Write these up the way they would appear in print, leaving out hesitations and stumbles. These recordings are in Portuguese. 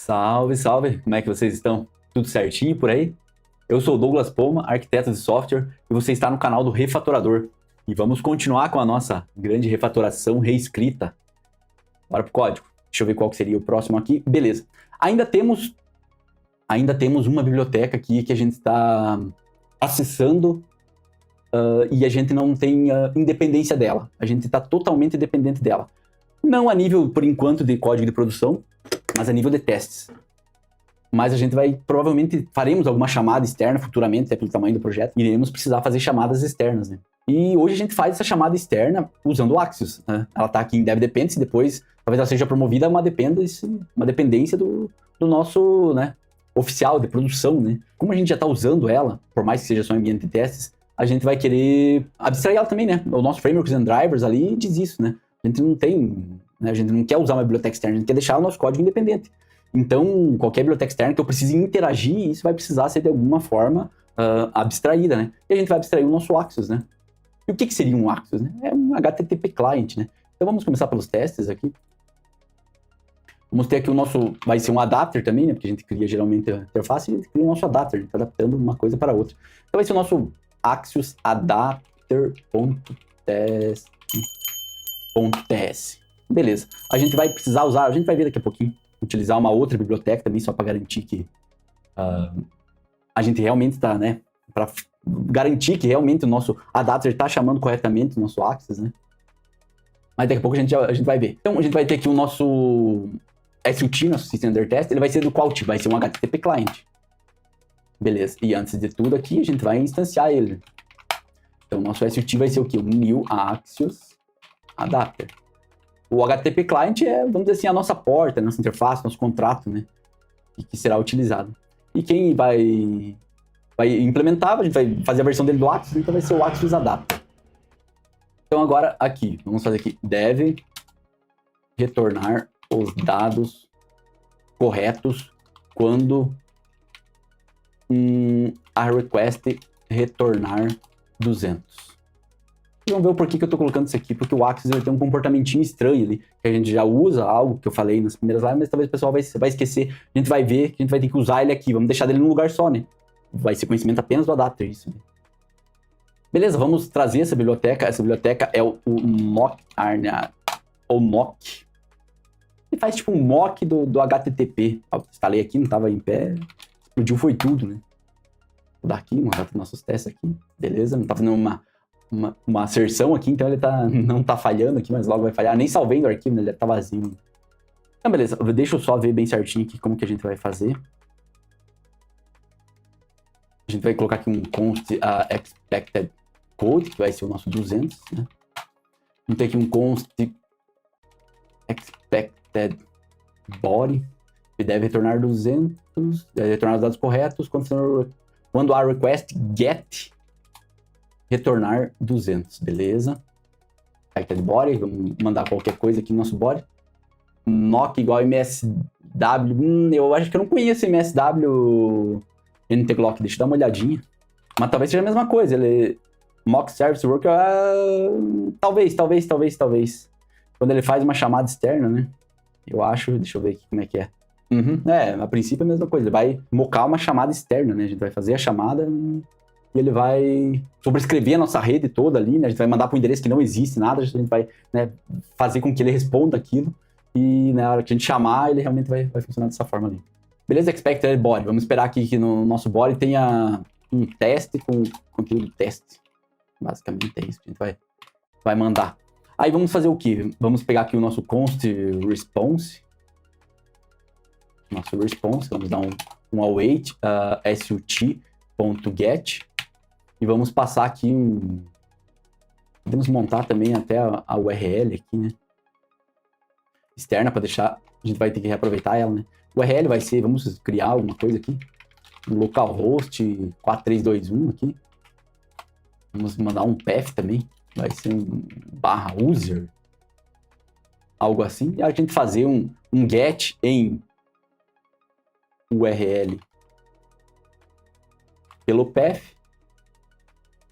Salve, salve! Como é que vocês estão? Tudo certinho por aí? Eu sou o Douglas Poma, arquiteto de software, e você está no canal do Refatorador. E vamos continuar com a nossa grande refatoração reescrita. Bora pro código. Deixa eu ver qual que seria o próximo aqui. Beleza. Ainda temos uma biblioteca aqui que a gente está acessando e a gente não tem independência dela. A gente está totalmente dependente dela. Não a nível, por enquanto, de código de produção, mas a nível de testes. Mas a gente provavelmente faremos alguma chamada externa futuramente, até pelo tamanho do projeto, e iremos precisar fazer chamadas externas, né? E hoje a gente faz essa chamada externa usando o Axios, né? Ela está aqui em Dev Dependency, depois talvez ela seja promovida a uma dependência do nosso, né, oficial de produção, né? Como a gente já está usando ela, por mais que seja só em ambiente de testes, a gente vai querer abstrair ela também, né? O nosso Frameworks and Drivers ali diz isso, né? A gente não tem, né, a gente não quer usar uma biblioteca externa, a gente quer deixar o nosso código independente. Então, qualquer biblioteca externa que eu precise interagir, isso vai precisar ser de alguma forma abstraída, né? E a gente vai abstrair o nosso Axios, né? E o que seria um Axios, né? É um HTTP client, né? Então vamos começar pelos testes aqui. Vamos ter aqui o nosso, vai ser um adapter também, né? Porque a gente cria geralmente a interface e a gente cria o nosso adapter, a gente tá adaptando uma coisa para outra. Então vai ser o nosso Axios adapter.test.ts. Beleza. A gente vai precisar usar, a gente vai ver daqui a pouquinho, utilizar uma outra biblioteca também, só para garantir que a gente realmente está, né? Para garantir que realmente o nosso adapter está chamando corretamente o nosso Axios, né? Mas daqui a pouco a gente vai ver. Então a gente vai ter aqui o nosso SUT, nosso System Under Test, ele vai ser do qual tipo? Vai ser um HTTP client. Beleza. E antes de tudo aqui, a gente vai instanciar ele. Então o nosso SUT vai ser o quê? Um new Axios adapter. O HTTP client é, vamos dizer assim, a nossa porta, a nossa interface, nosso contrato, né? E que será utilizado. E quem vai implementar, a gente vai fazer a versão dele do Axios, então vai ser o Axios Adapter. Então agora aqui, vamos fazer aqui, deve retornar os dados corretos quando a request retornar 200. Vamos ver o porquê que eu tô colocando isso aqui, porque o Axios ele tem um comportamentinho estranho ali, que a gente já usa, algo que eu falei nas primeiras lives, mas talvez o pessoal vai esquecer, a gente vai ver que a gente vai ter que usar ele aqui, vamos deixar ele num lugar só, né? Vai ser conhecimento apenas do adapter, isso, né? Beleza, vamos trazer essa biblioteca é o mock, ou mock. Ele faz tipo um mock do HTTP. Eu instalei aqui, não tava em pé, explodiu, foi tudo, né? Vou dar aqui, mostrar os nossos testes aqui, beleza, não tá fazendo uma asserção aqui, então ele não tá falhando aqui, mas logo vai falhar. Nem salvei no arquivo, né? Ele tá vazio. Então, beleza. Deixa eu só ver bem certinho aqui como que a gente vai fazer. A gente vai colocar aqui um const expected code, que vai ser o nosso 200, né? Vamos ter aqui um const expected body, que deve retornar 200, deve retornar os dados corretos quando a request get retornar 200, beleza? Expected body, vamos mandar qualquer coisa aqui no nosso body. Mock igual MSW, eu acho que eu não conheço MSW NTGlock, deixa eu dar uma olhadinha. Mas talvez seja a mesma coisa, ele mock service worker, talvez. Quando ele faz uma chamada externa, né? Eu acho, deixa eu ver aqui como é que é. A princípio é a mesma coisa, ele vai mocar uma chamada externa, né? A gente vai fazer a chamada e ele vai sobrescrever a nossa rede toda ali, né? A gente vai mandar para um endereço que não existe nada, a gente vai, né, fazer com que ele responda aquilo e na hora que a gente chamar, ele realmente vai funcionar dessa forma ali. Beleza? Expected body. Vamos esperar aqui que no nosso body tenha um teste com conteúdo teste. Basicamente é isso que a gente vai mandar. Aí vamos fazer o quê? Vamos pegar aqui o nosso const response. Nosso response, vamos dar um await sut.get e vamos passar aqui podemos montar também até a URL aqui, né? Externa para deixar, a gente vai ter que reaproveitar ela, né? O URL vai ser, vamos criar alguma coisa aqui, um localhost 4321 aqui. Vamos mandar um path também, vai ser um /user, algo assim. E a gente fazer um get em URL pelo path.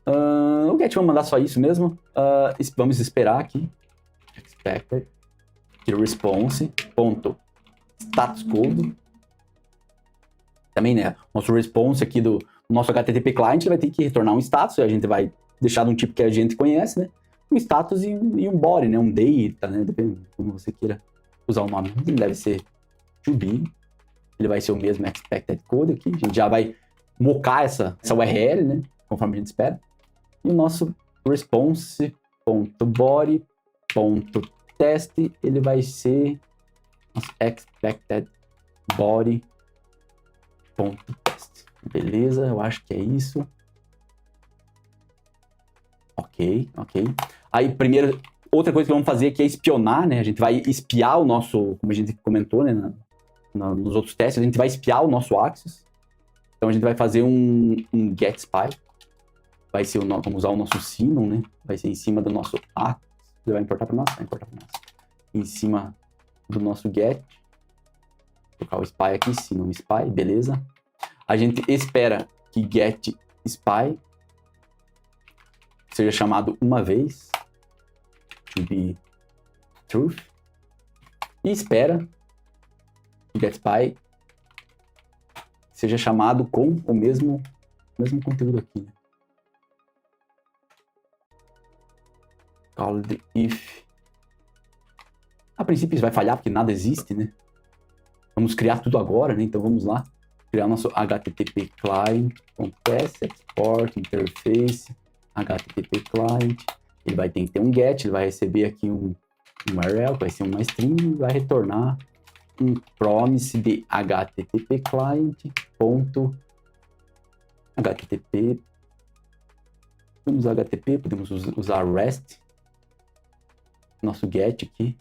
O get vamos mandar só isso mesmo. Vamos esperar aqui. Expected response.statuscode Também, né? Nosso response aqui do nosso HTTP client vai ter que retornar um status, a gente vai deixar de um tipo que a gente conhece, né? Um status e um body, né? Um data, né? Depende de como você queira usar o nome. Ele deve ser to be. Ele vai ser o mesmo expected code aqui. A gente já vai mocar essa URL, né? Conforme a gente espera. E o nosso response.body.test, ele vai ser nosso expected body.test. Beleza, eu acho que é isso. Ok. Aí, primeiro, outra coisa que vamos fazer aqui é espionar, né? A gente vai espiar o nosso, como a gente comentou, né? Nos outros testes, a gente vai espiar o nosso Axis. Então, a gente vai fazer um get spy. Vai ser vamos usar o nosso Sinon, né? Vai ser em cima do nosso Axis. Ele vai importar para nós? Vai importar para nós. Em cima do nosso get. Vou colocar o spy aqui, Sinon spy, beleza. A gente espera que get spy seja chamado uma vez, to be truth, e espera que getSpy seja chamado com o mesmo conteúdo aqui, né? Called if. A princípio isso vai falhar porque nada existe, né? Vamos criar tudo agora, né? Então vamos lá, criar nosso HTTP client.test, export, interface, HTTP client, ele vai ter que ter um get, ele vai receber aqui um URL, vai ser uma string, e vai retornar um promise de HTTP client.http. Vamos usar HTTP, podemos usar REST, nosso get aqui,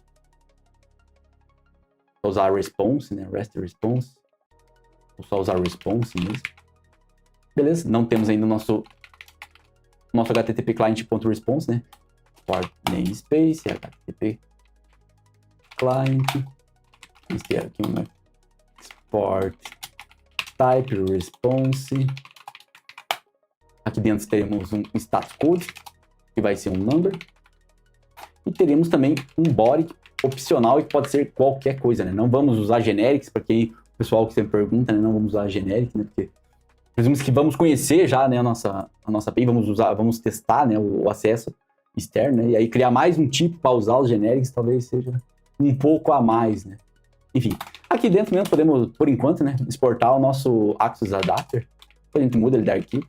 vou usar response, né? REST response, vou só usar response mesmo. Beleza, não temos ainda o nosso HTTP client.response, né? Port namespace, HTTP client. Vamos ter aqui um export type response. Aqui dentro teremos um status code, que vai ser um number. E teremos também um body opcional e que pode ser qualquer coisa, né? Não vamos usar generics, porque o pessoal que sempre pergunta, né? Não vamos usar generic, né? Porque presumimos que vamos conhecer já, né, a nossa API, vamos testar, né, o acesso externo, né, e aí criar mais um tipo para usar os genéricos talvez seja um pouco a mais, né. Enfim, aqui dentro mesmo podemos, por enquanto, né, exportar o nosso Axis Adapter. Depois a gente muda ele de arquivo.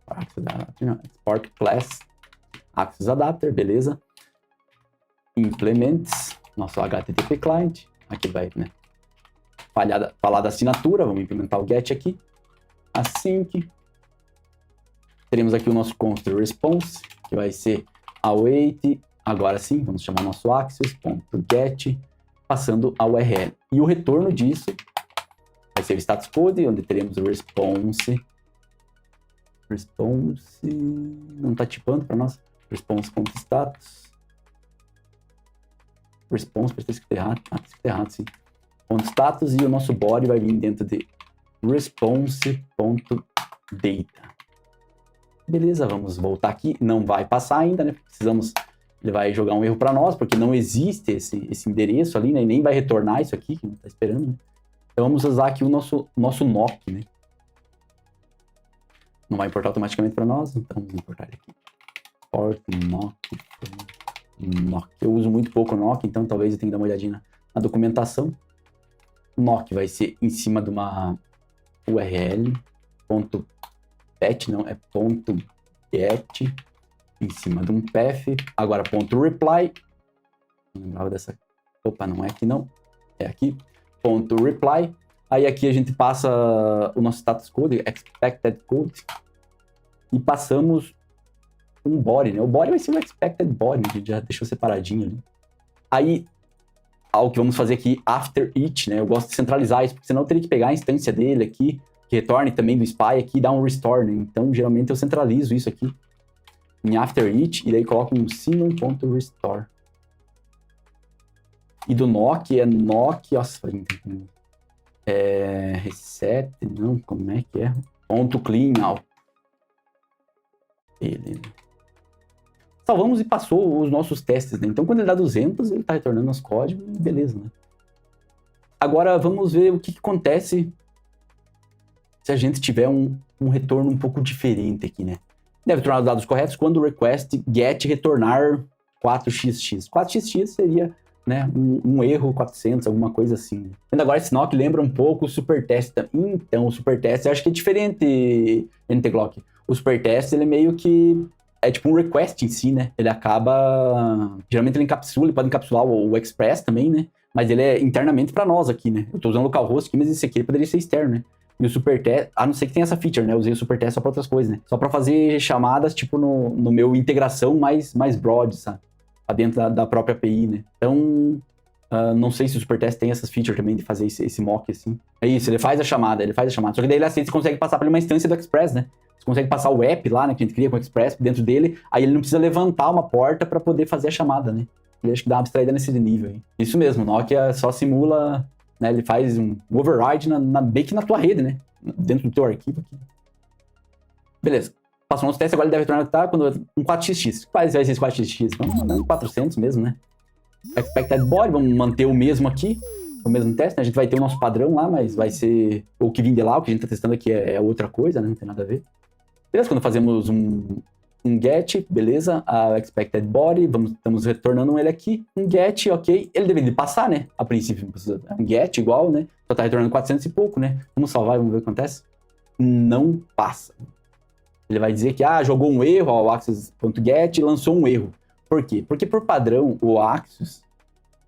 Axis Adapter, não, export class Axis Adapter, beleza. Implements, nosso HTTP client, aqui vai, né, falar da assinatura, vamos implementar o get aqui, async, teremos aqui o nosso const response, que vai ser await, agora sim, vamos chamar nosso axis.get, passando a URL, e o retorno disso vai ser o status code, onde teremos o response, não está tipando para nós, response.status, response, parece que está escrito errado, sim. Ponto status, e o nosso body vai vir dentro de response.data. Beleza, vamos voltar aqui. Não vai passar ainda, né? Ele vai jogar um erro para nós, porque não existe esse endereço ali, né? E nem vai retornar isso aqui, que não está esperando, né? Então vamos usar aqui o nosso knock, né? Não vai importar automaticamente para nós, então vamos importar ele aqui. Port knock. Eu uso muito pouco knock, então talvez eu tenha que dar uma olhadinha na documentação. Knock vai ser em cima de uma URL, .pet, não, é .get, em cima de um path, agora .reply, não lembrava dessa, opa, não é aqui não, é aqui, .reply, aí aqui a gente passa o nosso status code, expected code, e passamos um body, né, o body vai ser o expected body, a gente já deixou separadinho ali, aí algo que vamos fazer aqui after each, né? Eu gosto de centralizar isso, porque senão eu teria que pegar a instância dele aqui, que retorne também do spy aqui e dar um restore, né? Então, geralmente eu centralizo isso aqui em after each e daí coloco um sinon.restore. E do knock é knock, nossa, reset, não, como é que é? .clean out. Beleza. Salvamos e passou os nossos testes, né? Então, quando ele dá 200, ele tá retornando nosso códigos e beleza, né? Agora vamos ver o que acontece se a gente tiver um retorno um pouco diferente aqui, né? Deve tornar os dados corretos quando o request get retornar 4xx. 4xx seria, né, um erro 400, alguma coisa assim. Vendo agora esse knock lembra um pouco o supertest. Então, o supertest eu acho que é diferente, NTGlock. O supertest, ele meio que é tipo um request em si, né? Ele acaba... Geralmente ele encapsula, ele pode encapsular o express também, né? Mas ele é internamente para nós aqui, né? Eu tô usando localhost aqui, mas esse aqui poderia ser externo, né? E o supertest, a não ser que tenha essa feature, né? Eu usei o supertest só pra outras coisas, né? Só pra fazer chamadas, tipo, no meu integração mais broad, sabe? Pra dentro da própria API, né? Então, não sei se o supertest tem essas features também de fazer esse mock, assim. É isso, ele faz a chamada. Só que daí ele aceita, você consegue passar por uma instância do Express, né? Você consegue passar o app lá, né? Que a gente cria com o Express dentro dele, aí ele não precisa levantar uma porta pra poder fazer a chamada, né? Ele acho que dá uma abstraída nesse nível aí. Isso mesmo, o Nokia só simula... Né, ele faz um override bem que na tua rede, né? Dentro do teu arquivo aqui. Beleza. Passou nosso teste, agora ele deve retornar tá, quando um 4xx. Quais vai ser esse 4xx? Vamos mandar um 400 mesmo, né? Expected body, vamos manter o mesmo aqui. O mesmo teste, né? A gente vai ter o nosso padrão lá, mas vai ser o que vem de lá, o que a gente tá testando aqui é outra coisa, né? Não tem nada a ver. Beleza, quando fazemos um get, beleza, a expected body, estamos retornando ele aqui, um get, ok, ele deveria passar, né, a princípio, um get igual, né, só tá retornando 400 e pouco, né, vamos salvar e vamos ver o que acontece, não passa, ele vai dizer que, jogou um erro, ó, o Axios.get lançou um erro, por quê? Porque por padrão, o Axios,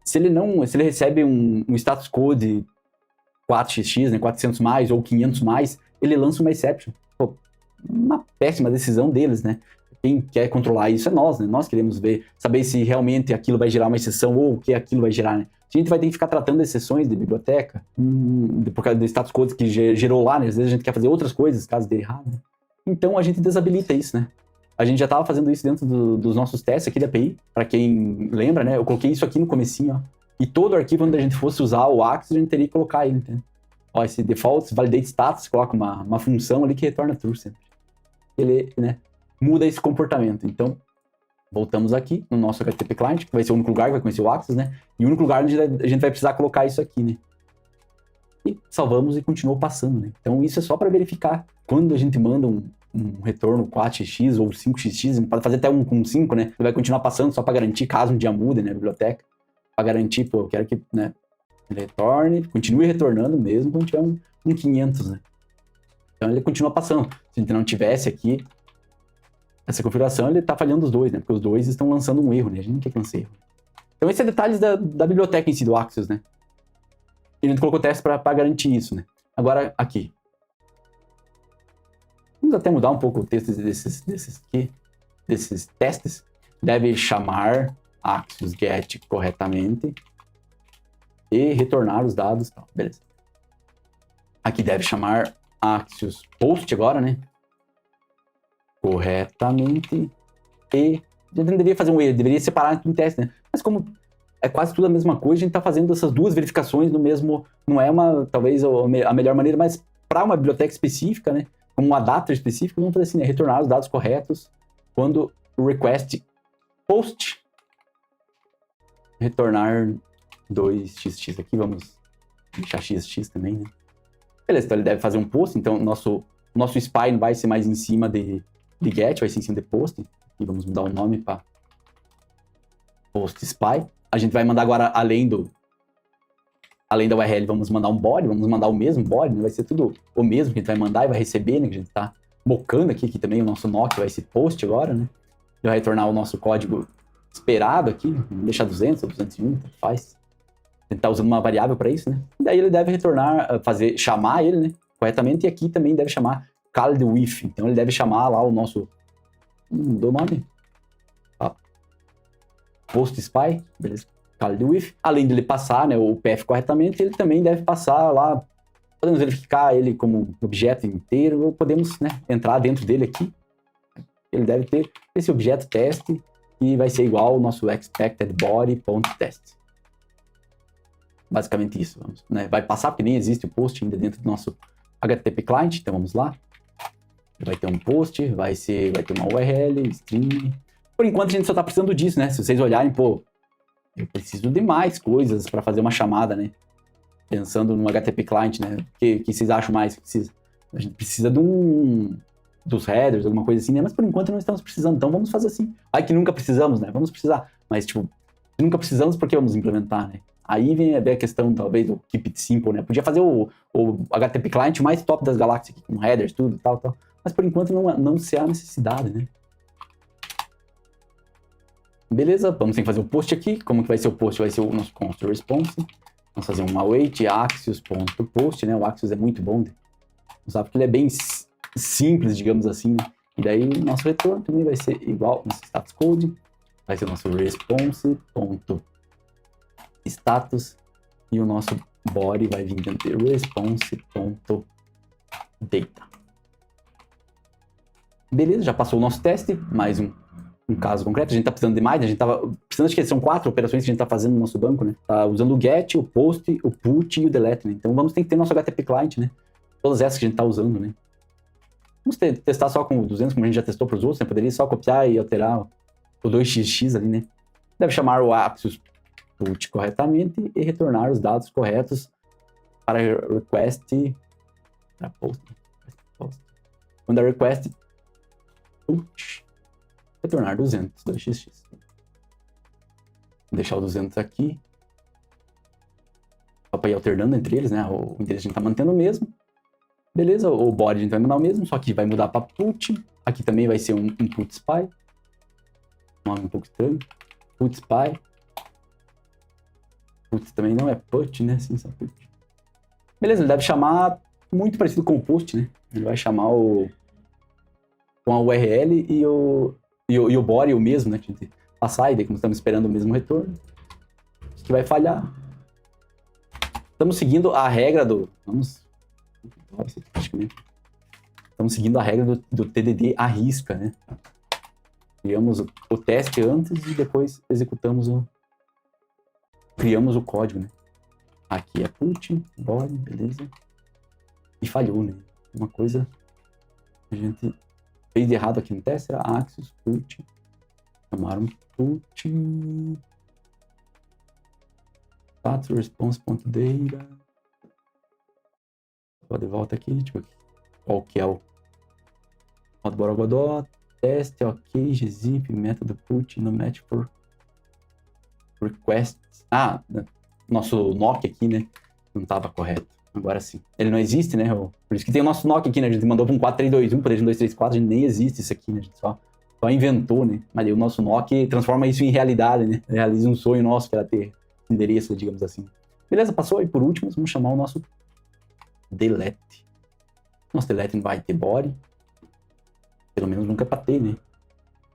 se ele recebe um status code 4xx, né, 400 mais ou 500 mais, ele lança uma exception, pô, uma péssima decisão deles, né? Quem quer controlar isso é nós, né? Nós queremos saber se realmente aquilo vai gerar uma exceção ou o que aquilo vai gerar, né? A gente vai ter que ficar tratando exceções de biblioteca, por causa do status code que gerou lá, né? Às vezes a gente quer fazer outras coisas, caso dê errado, né? Então a gente desabilita isso, né? A gente já estava fazendo isso dentro dos nossos testes aqui da API, para quem lembra, né? Eu coloquei isso aqui no comecinho, ó. E todo arquivo onde a gente fosse usar o Axios, a gente teria que colocar ele, entendeu? Ó, esse default validate status, coloca uma função ali que retorna true sempre. Ele, né, muda esse comportamento. Então, voltamos aqui no nosso HTTP client, que vai ser o único lugar que vai conhecer o Axios, né? E o único lugar onde a gente vai precisar colocar isso aqui, né? E salvamos e continuou passando, né? Então, isso é só para verificar. Quando a gente manda um retorno 4x ou 5xx, pode fazer até um com 5, né? Ele vai continuar passando só para garantir, caso um dia mude, né, a biblioteca. Para garantir, pô, eu quero que, né, ele retorne, continue retornando mesmo quando tiver um 500, né? Então ele continua passando. Se a gente não tivesse aqui essa configuração, ele tá falhando os dois, né? Porque os dois estão lançando um erro, né? A gente não quer que lance erro. Então esses são detalhes da biblioteca em si, do Axios, né? E a gente colocou teste para garantir isso, né? Agora, aqui. Vamos até mudar um pouco o texto desses testes. Deve chamar Axios get corretamente e retornar os dados. Tá, beleza. Aqui deve chamar Axios post agora, né? Corretamente. E a gente não deveria fazer um erro, deveria separar entre um teste, né? Mas como é quase tudo a mesma coisa, a gente tá fazendo essas duas verificações no mesmo... Não é talvez a melhor maneira, mas para uma biblioteca específica, né? Como um adapter específico, vamos fazer assim, né? Retornar os dados corretos quando o request post retornar 2xx aqui, vamos deixar xx também, né? Beleza, então ele deve fazer um post, então o nosso spy não vai ser mais em cima de get, vai ser em cima de post, e vamos mudar o nome para post spy. A gente vai mandar agora, além da URL, vamos mandar um body, vamos mandar o mesmo body, né? Vai ser tudo o mesmo que a gente vai mandar e vai receber, né? Que a gente tá mocando aqui também o nosso knock vai ser post agora, né? Ele vai retornar o nosso código esperado aqui, deixar 200 ou 201, faz. A gente tá usando uma variável para isso, né? E daí ele deve retornar, chamar ele, né? Corretamente, e aqui também deve chamar called with. Então ele deve chamar lá o nosso... do nome? Post spy, beleza? Called with. Além dele passar, né, o PF corretamente, ele também deve passar lá. Podemos verificar ele como objeto inteiro, ou podemos, né, entrar dentro dele aqui. Ele deve ter esse objeto teste, que vai ser igual ao nosso expected body.test. Basicamente isso, né? Vai passar, porque nem existe o post ainda dentro do nosso HTTP client, então vamos lá. Vai ter um post, vai ter uma URL, string. Por enquanto a gente só tá precisando disso, né? Se vocês olharem, pô, eu preciso de mais coisas para fazer uma chamada, né? Pensando no HTTP client, né? O que vocês acham mais que precisa? A gente precisa dos headers, alguma coisa assim, né? Mas por enquanto não estamos precisando, então vamos fazer assim. Aí que nunca precisamos, né? Vamos precisar. Mas, tipo, nunca precisamos, por que vamos implementar, né? Aí vem a questão, talvez, do keep it simple, né? Podia fazer o HTTP client mais top das galáxias, aqui, com headers, tudo e tal. Mas por enquanto não se há necessidade, né? Beleza, vamos ter que fazer o post aqui. Como que vai ser o post? Vai ser o nosso const response. Vamos fazer um await axios.post, né? O Axios é muito bom de usar porque ele é bem simples, digamos assim, né? E daí o nosso retorno também vai ser igual nesse status code. Vai ser o nosso response.status e o nosso body vai vir dentro de response.data. Beleza, já passou o nosso teste, mais um caso concreto. A gente tá precisando de mais, a gente tava precisando de que são 4 operações que a gente tá fazendo no nosso banco, né? Tá usando o get, o post, o put e o delete, né? Então vamos ter que ter nosso HTTP client, né? Todas essas que a gente tá usando, né? Vamos testar só com o 200, como a gente já testou para os outros, né? Poderia só copiar e alterar o 2xx ali, né? Deve chamar o Axios put corretamente e retornar os dados corretos para request para post. Quando a request put retornar 200, 2xx. Vou deixar o 200 aqui. Só para ir alternando entre eles, né? O endereço a gente tá mantendo o mesmo. Beleza, o body a gente vai mudar o mesmo, só que vai mudar para put. Aqui também vai ser um put spy. Nome um pouco estranho. Put spy. Put também não é put, né? Sim, só put. Beleza, ele deve chamar muito parecido com o post, né? Ele vai chamar com a URL e o body o mesmo, né? Que a gente passar, e daí como estamos esperando o mesmo retorno. Acho que vai falhar. Estamos seguindo a regra do... Estamos seguindo a regra do TDD à risca, né? Criamos o teste antes e depois executamos criamos o código, né? Aqui é put, body, beleza. E falhou, né? Uma coisa que a gente fez de errado aqui no teste era axios, put. Chamaram put. Status response.data. Vou de volta aqui, deixa eu ver qual que é o Borogodó, teste, ok, gzip, método put, no match for request. Ah, nosso knock aqui, né? Não estava correto. Agora sim. Ele não existe, né? Por isso que tem o nosso knock aqui, né? A gente mandou para um 4321, para um 234, a gente nem existe isso aqui, né? A gente só inventou, né? Mas aí o nosso knock transforma isso em realidade, né? Realiza um sonho nosso, que era ter endereço, digamos assim. Beleza, passou. E por último, vamos chamar o nosso delete. Nosso delete não vai ter body. Pelo menos nunca é pra ter, né?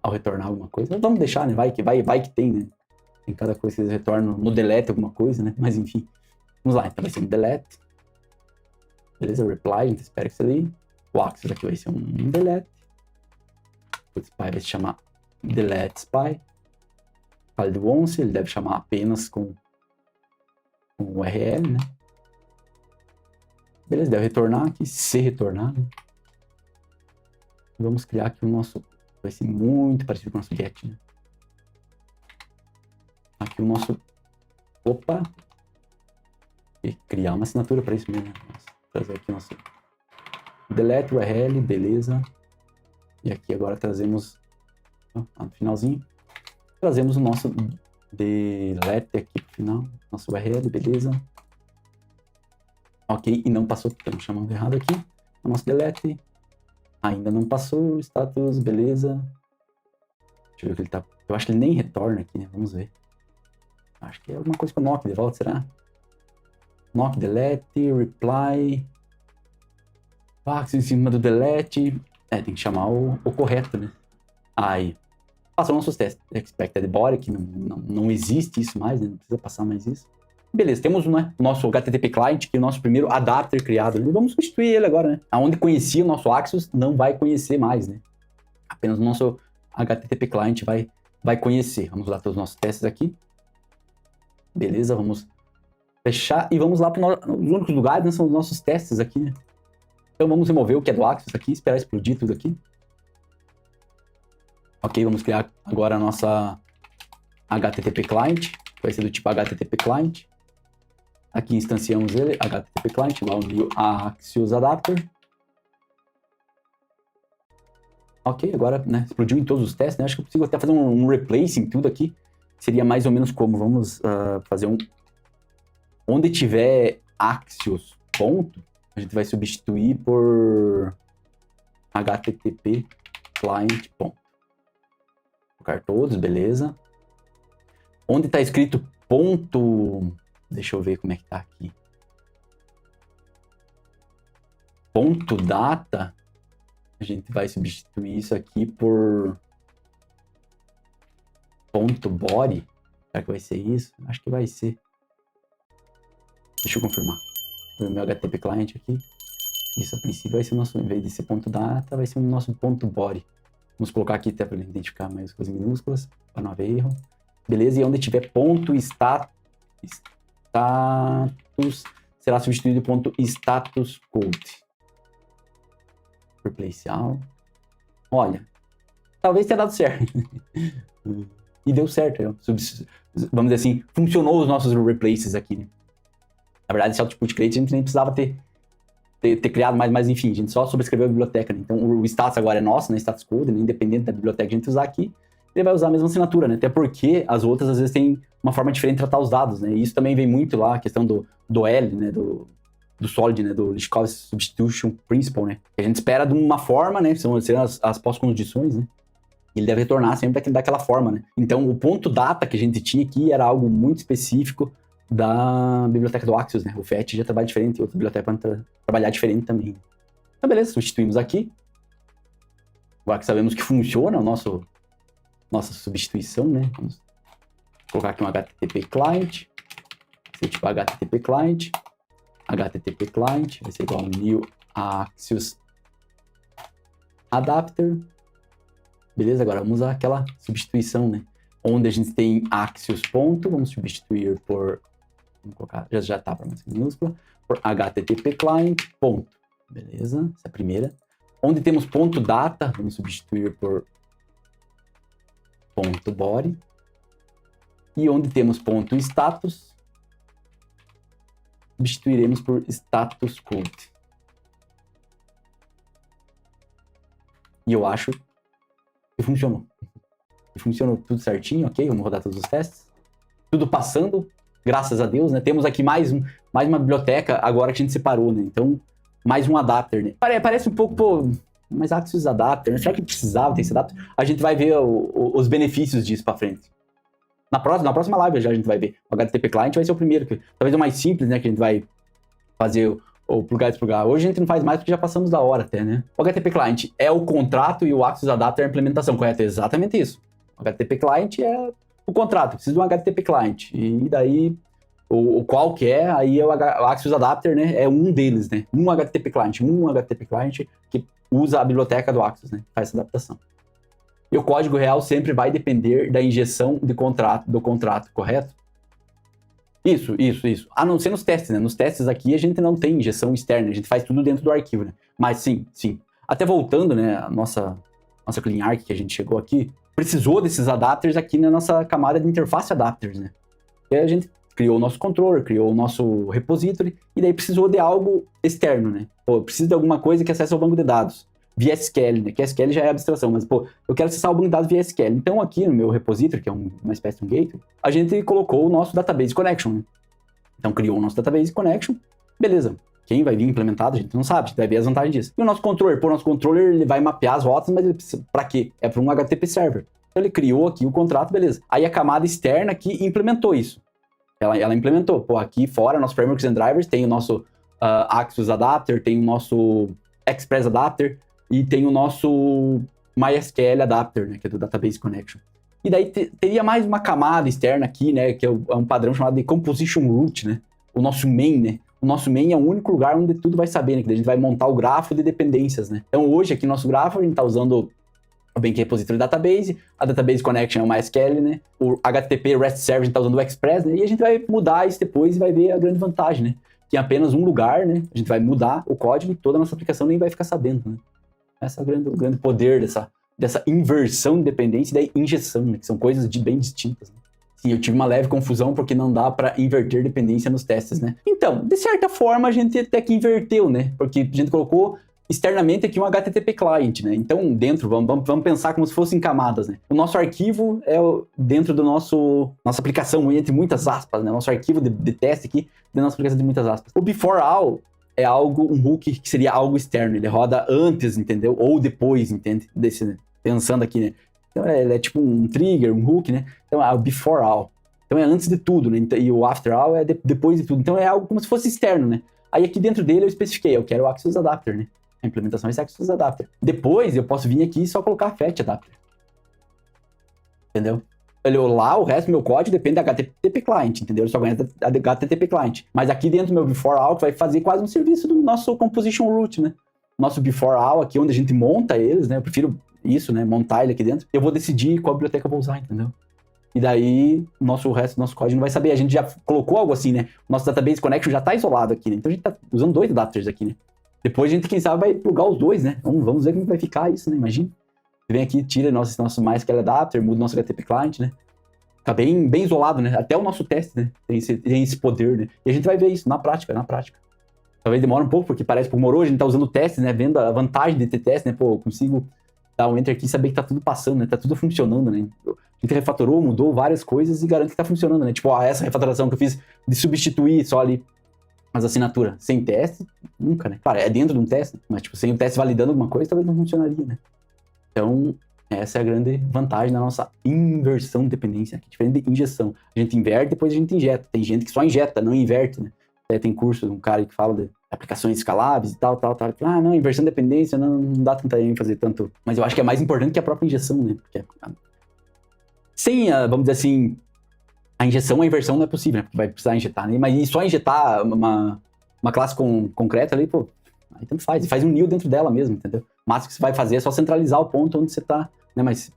Ao retornar alguma coisa. Mas vamos deixar, né? Vai que tem, né? Tem cada coisa que eles retornam no delete alguma coisa, né? Mas enfim. Vamos lá. Então vai ser um delete. Beleza? Reply. A gente espera que isso ali. O Axios aqui vai ser um delete. O spy vai se chamar delete spy. Fale do once. Ele deve chamar apenas com o URL, né? Beleza, deve retornar aqui, se retornar, né? Vamos criar aqui o nosso... Vai ser muito parecido com o nosso get, né? Aqui o nosso... Opa! E criar uma assinatura para isso mesmo, né? Trazer aqui o nosso... Delete URL, beleza. E aqui agora trazemos... no finalzinho. Trazemos o nosso delete aqui pro final. Nosso URL, beleza. Ok, e não passou, estamos chamando errado aqui. O nosso delete ainda não passou, status, beleza. Deixa eu ver o que ele tá... Eu acho que ele nem retorna aqui, né? Vamos ver. Acho que é alguma coisa com o knock de volta, será? Knock, delete, reply. Axios em cima do delete. Tem que chamar o correto, né? Aí. Passou nossos testes. Expected body, que não existe isso mais, né? Não precisa passar mais isso. Beleza, temos, né, o nosso HTTP client, que é o nosso primeiro adapter criado. E vamos substituir ele agora, né? Aonde conhecia o nosso Axios, não vai conhecer mais, né? Apenas o nosso HTTP client vai conhecer. Vamos lá ter os nossos testes aqui. Beleza, vamos fechar e vamos lá para os únicos lugares, né, são os nossos testes aqui, né? Então vamos remover o que é do Axios aqui, esperar explodir tudo aqui. Ok, vamos criar agora a nossa HTTP client. Vai ser do tipo HTTP client. Aqui instanciamos ele, HTTP Client, lá o new Axios Adapter. Ok, agora, né, explodiu em todos os testes, né? Acho que eu consigo até fazer um replace em tudo aqui. Seria mais ou menos como, vamos fazer um... Onde tiver Axios ponto, a gente vai substituir por HTTP Client ponto. Colocar todos, beleza. Onde está escrito ponto... Deixa eu ver como é que tá aqui. Ponto data... A gente vai substituir isso aqui por ponto body. Será que vai ser isso? Acho que vai ser. Deixa eu confirmar. O meu HTTP client aqui. Isso a princípio vai ser o nosso, em vez de ser ponto data, vai ser o nosso ponto body. Vamos colocar aqui até para identificar mais coisas minúsculas, para não haver erro. Beleza, e onde tiver ponto status, será substituído por ponto status code. Replace all. Olha, talvez tenha dado certo. E deu certo. Vamos dizer assim, funcionou os nossos replaces aqui, né? Na verdade, esse output create a gente nem precisava ter criado, mas enfim, a gente só sobrescreveu a biblioteca, né? Então o status agora é nosso, né? Status code, né? Independente da biblioteca que a gente usar aqui, ele vai usar a mesma assinatura, né? Até porque as outras às vezes têm uma forma diferente de tratar os dados, né? E isso também vem muito lá, a questão do L, né? Do SOLID, né, do Liskov Substitution Principle, né, que a gente espera de uma forma, né, são as pós-condições, né, ele deve retornar sempre daquela forma, né. Então, o ponto data que a gente tinha aqui era algo muito específico da biblioteca do Axios, né, o FET já trabalha diferente, outra biblioteca vai trabalhar diferente também. Então, beleza, substituímos aqui. Agora que sabemos que funciona nossa substituição, né, vamos colocar aqui um HTTP Client, esse tipo HTTP Client, HTTP Client, vai ser igual ao new Axios Adapter. Beleza, agora vamos usar aquela substituição, né? Onde a gente tem Axios ponto, vamos substituir por, vamos colocar, já tá para mais minúscula, por HTTP Client ponto. Beleza, essa é a primeira. Onde temos ponto data, vamos substituir por ponto body. E onde temos ponto status, substituiremos por status code. E eu acho que funcionou. Funcionou tudo certinho, ok? Vamos rodar todos os testes. Tudo passando, graças a Deus, né? Temos aqui mais uma biblioteca agora que a gente separou, né? Então, mais um adapter, né? Parece um pouco, pô, mas Axios Adapter, né? Será que precisava ter esse adapter? A gente vai ver os benefícios disso para frente. Na próxima live já a gente vai ver. O HTTP Client vai ser o primeiro, que talvez é o mais simples, né? Que a gente vai fazer o plugar e desplugar. Hoje a gente não faz mais porque já passamos da hora até, né? O HTTP Client é o contrato e o Axios Adapter é a implementação, correto? É exatamente isso. O HTTP Client é o contrato, precisa de um HTTP Client. E daí, o qual que é, aí é o Axios Adapter, né? É um deles, né? Um HTTP Client que usa a biblioteca do Axios, né? Faz essa adaptação. E o código real sempre vai depender da injeção do contrato, correto? Isso. A não ser nos testes, né? Nos testes aqui a gente não tem injeção externa, a gente faz tudo dentro do arquivo, né? Mas sim. Até voltando, né? A nossa CleanArch que a gente chegou aqui, precisou desses adapters aqui na nossa camada de interface adapters, né? E aí a gente criou o nosso controller, criou o nosso repository, e daí precisou de algo externo, né? Pô, preciso de alguma coisa que acesse o banco de dados. Via SQL, né? Que SQL já é abstração, mas, pô, eu quero acessar o banco de dados via SQL. Então, aqui no meu repository, que é uma espécie de um gateway, a gente colocou o nosso database connection, né? Então, criou o nosso database connection, beleza. Quem vai vir implementado, a gente não sabe, a gente vai ver as vantagens disso. E o nosso controller? Pô, o nosso controller, ele vai mapear as rotas, mas ele precisa, pra quê? É para um HTTP server. Então, ele criou aqui o contrato, beleza. Aí, a camada externa aqui implementou isso. Ela implementou. Pô, aqui fora, nossos frameworks and drivers, tem o nosso Axios Adapter, tem o nosso Express Adapter, e tem o nosso MySQL Adapter, né, que é do Database Connection. E daí teria mais uma camada externa aqui, né, que é um padrão chamado de Composition Root, né, o nosso main, né. O nosso main é o único lugar onde tudo vai saber, né, que a gente vai montar o grafo de dependências, né. Então hoje aqui no nosso grafo a gente está usando o Bank Repository Database, a Database Connection é o MySQL, né, o HTTP REST Server a gente está usando o Express, né, e a gente vai mudar isso depois e vai ver a grande vantagem, né, que em apenas um lugar, né, a gente vai mudar o código e toda a nossa aplicação nem vai ficar sabendo, né. Esse é o grande poder dessa inversão de dependência e da injeção, né? Que são coisas bem distintas. Né? Sim, eu tive uma leve confusão porque não dá para inverter dependência nos testes, né? Então, de certa forma, a gente até que inverteu, né? Porque a gente colocou externamente aqui um HTTP client, né? Então, dentro, vamos pensar como se fossem camadas, né? O nosso arquivo é dentro do nossa aplicação, entre muitas aspas, né? Nosso arquivo de teste aqui, dentro da nossa aplicação de muitas aspas. O before all é algo, um hook que seria algo externo. Ele roda antes, entendeu? Ou depois, entende? Pensando aqui, né? Então, ele é tipo um trigger, um hook, né? Então, é o before all. Então, é antes de tudo, né? E o after all é depois de tudo. Então, é algo como se fosse externo, né? Aí, aqui dentro dele, eu especifiquei. Eu quero o Axios Adapter, né? A implementação é Axios Adapter. Depois, eu posso vir aqui e só colocar Fetch Adapter. Entendeu? Lá, o resto do meu código depende da HTTP Client, entendeu? Eu só ganho da HTTP Client. Mas aqui dentro do meu before all, vai fazer quase um serviço do nosso composition root, né? Nosso before all aqui, onde a gente monta eles, né? Eu prefiro isso, né? Montar ele aqui dentro. Eu vou decidir qual biblioteca eu vou usar, entendeu? E daí, o resto do nosso código não vai saber. A gente já colocou algo assim, né? O nosso database connection já tá isolado aqui, né? Então a gente tá usando 2 adapters aqui, né? Depois a gente, quem sabe, vai plugar os 2, né? Vamos ver como vai ficar isso, né? Imagina. Você vem aqui, tira nosso MySQL adapter, muda o nosso HTTP client, né? Fica bem isolado, né? Até o nosso teste, né? Tem esse poder, né? E a gente vai ver isso na prática. Talvez demore um pouco, porque parece que demorou, a gente tá usando o teste, né? Vendo a vantagem de ter teste, né? Pô, eu consigo dar um enter aqui e saber que tá tudo passando, né? Tá tudo funcionando, né? A gente refatorou, mudou várias coisas e garante que tá funcionando, né? Tipo, essa refatoração que eu fiz de substituir só ali as assinaturas sem teste, nunca, né? Claro, é dentro de um teste, mas tipo, sem o teste validando alguma coisa, talvez não funcionaria, né? Então, essa é a grande vantagem da nossa inversão de dependência, que é diferente de injeção. A gente inverte, depois a gente injeta. Tem gente que só injeta, não inverte, né? Tem curso de um cara que fala de aplicações escaláveis e tal. Ah, não, inversão de dependência não dá tanta ênfase, tanto. Mas eu acho que é mais importante que a própria injeção, né? Porque sem, vamos dizer assim, a injeção, a inversão não é possível, né? Porque vai precisar injetar, né? Mas só injetar uma classe concreta ali, pô, aí tanto faz. E faz um nil dentro dela mesmo, entendeu? O máximo que você vai fazer é só centralizar o ponto onde você tá, né? Mas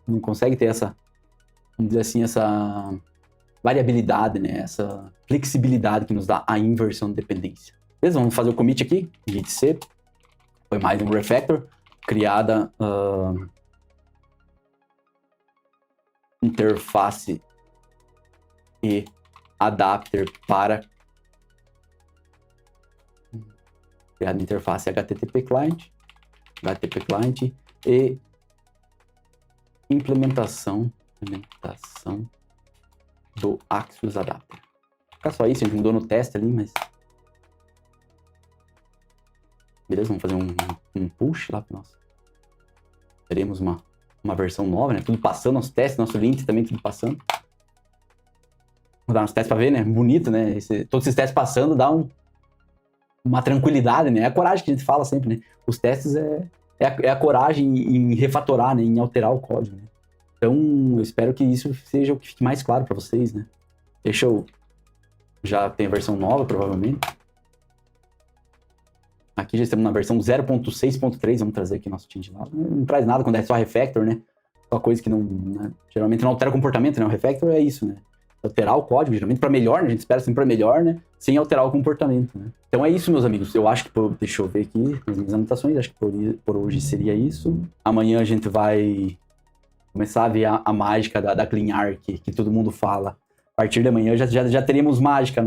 não consegue ter essa, vamos dizer assim, essa variabilidade, né? Essa flexibilidade que nos dá a inversão de dependência. Beleza? Vamos fazer o commit aqui. Git C. Foi mais um refactor. Criada interface e adapter para criada interface HTTP client e implementação do Axios Adapter. Fica só isso, a gente mudou no teste ali, mas beleza, vamos fazer um push lá para nós. Teremos uma versão nova, né? Tudo passando, nosso teste, nosso link também tudo passando. Vou dar uns testes para ver, né? Bonito, né? Todos esses testes passando dá uma tranquilidade, né? É a coragem que a gente fala sempre, né? Os testes é a coragem em refatorar, né? Em alterar o código, né? Então, eu espero que isso seja o que fique mais claro para vocês, né? Deixa eu... Já tem a versão nova, provavelmente. Aqui já estamos na versão 0.6.3, vamos trazer aqui nosso change lá. Não traz nada quando é só refactor, né? Só coisa que não... Né? Geralmente não altera o comportamento, né? O refactor é isso, né? Alterar o código, geralmente para melhor, né? A gente espera sempre para melhor, né? Sem alterar o comportamento, né? Então é isso, meus amigos. Eu acho que... Deixa eu ver aqui as minhas anotações. Acho que por hoje seria isso. Amanhã a gente vai começar a ver a mágica da Clean Arc, que todo mundo fala. A partir de amanhã já teremos mágica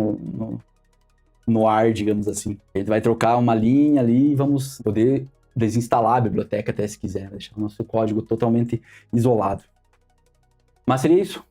no ar, digamos assim. A gente vai trocar uma linha ali e vamos poder desinstalar a biblioteca até se quiser. Deixar o nosso código totalmente isolado. Mas seria isso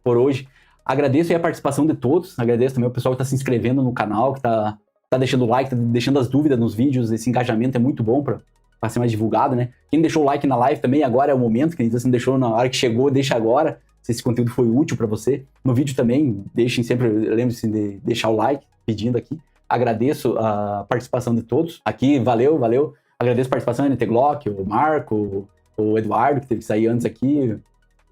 por hoje. Agradeço aí a participação de todos, agradeço também o pessoal que está se inscrevendo no canal, que tá deixando o like, tá deixando as dúvidas nos vídeos, esse engajamento é muito bom para ser mais divulgado, né? Quem deixou o like na live também, agora é o momento, quem não deixou na hora que chegou, deixa agora, se esse conteúdo foi útil para você. No vídeo também, deixem sempre, lembre-se de deixar o like, pedindo aqui. Agradeço a participação de todos, aqui, valeu, agradeço a participação do NT Glock, o Marco, o Eduardo, que teve que sair antes aqui,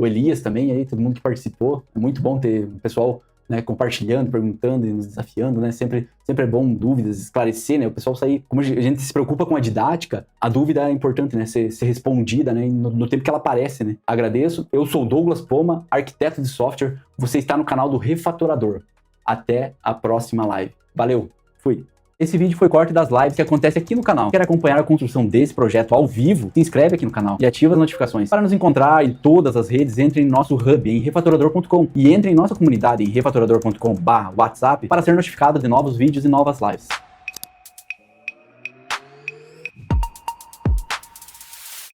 o Elias também, aí, todo mundo que participou. É muito bom ter o pessoal, né, compartilhando, perguntando e nos desafiando, né? Sempre é bom dúvidas, esclarecer, né? O pessoal sair... Como a gente se preocupa com a didática, a dúvida é importante, né? Ser respondida, né? No tempo que ela aparece, né? Agradeço. Eu sou o Douglas Poma, arquiteto de software. Você está no canal do Refatorador. Até a próxima live. Valeu. Fui. Esse vídeo foi corte das lives que acontece aqui no canal. Quer acompanhar a construção desse projeto ao vivo? Se inscreve aqui no canal e ativa as notificações. Para nos encontrar em todas as redes, entre em nosso hub em refatorador.com e entre em nossa comunidade em refatorador.com/WhatsApp para ser notificado de novos vídeos e novas lives.